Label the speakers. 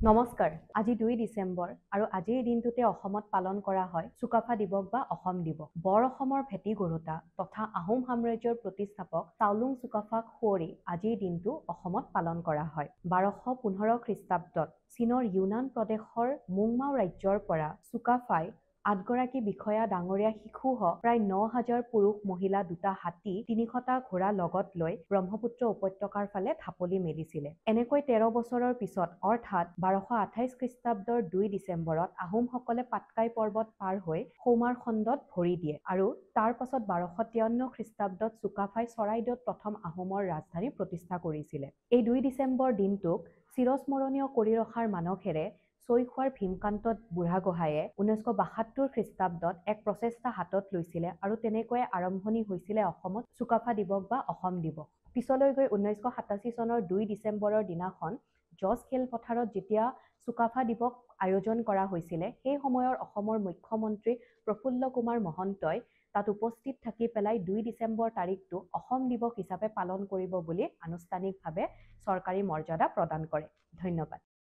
Speaker 1: নমস্কাৰ, আজি ২ ডিচেম্বৰ আৰু আজিৰ দিনটোতে অসমত পালন কৰা হয় চুকাফা দিৱস বা অসম দিৱস। বৰ অসমৰ ভেটি গঢ়োতা তথা আহোম সাম্ৰাজ্যৰ প্ৰতিষ্ঠাপক চাওলুং চুকাফাক সুঁৱৰি আজিৰ দিনটো অসমত পালন কৰা হয়। ১২১৫ খ্ৰীষ্টাব্দত চীনৰ ইউনান প্ৰদেশৰ মুংমাও ৰাজ্যৰ পৰা চুকাফাই ৮গৰাকী বিষয়া ডাঙৰীয়া শিশুসহ প্ৰায় ৯,০০০ পুৰুষ মহিলা, ২টা হাতী, ৩০০টা ঘোঁৰা লগত লৈ ব্ৰহ্মপুত্ৰ উপত্যকাৰ ফালে ঢাপলি মেলিছিলে। এনেকৈ ১৩ বছৰৰ পিছত অৰ্থাৎ ১২২৮ খ্ৰীষ্টাব্দৰ ২ ডিচেম্বৰত আহোমসকলে পাটকাই পৰ্বত পাৰ হৈ সৌমাৰখণ্ডত ভৰি দিয়ে আৰু তাৰ পাছত ১২৫৩ খ্ৰীষ্টাব্দত চুকাফাই চৰাইদেউত প্ৰথম আহোমৰ ৰাজধানী প্ৰতিষ্ঠা কৰিছিলে। এই ২ ডিচেম্বৰ দিনটোক চিৰস্মৰণীয় কৰি ৰখাৰ মানসেৰে ছৈখোৱাৰ ভীমকান্ত বুঢ়াগোহাঁয়ে ১৯৭২ খ্ৰীষ্টাব্দত এক প্ৰচেষ্টা হাতত লৈছিলে আৰু তেনেকৈয়ে আৰম্ভণি হৈছিলে অসমত চুকাফা দিৱস বা অসম দিৱস। পিছলৈ গৈ ১৯৮৭ চনৰ ২ ডিচেম্বৰৰ দিনাখন জজ খেলপথাৰত যেতিয়া চুকাফা দিৱস আয়োজন কৰা হৈছিলে, সেই সময়ৰ অসমৰ মুখ্যমন্ত্ৰী প্ৰফুল্ল কুমাৰ মহন্তই তাত উপস্থিত থাকি পেলাই ২ ডিচেম্বৰ তাৰিখটো অসম দিৱস হিচাপে পালন কৰিব বুলি আনুষ্ঠানিকভাৱে চৰকাৰী মৰ্যাদা প্ৰদান কৰে। ধন্যবাদ।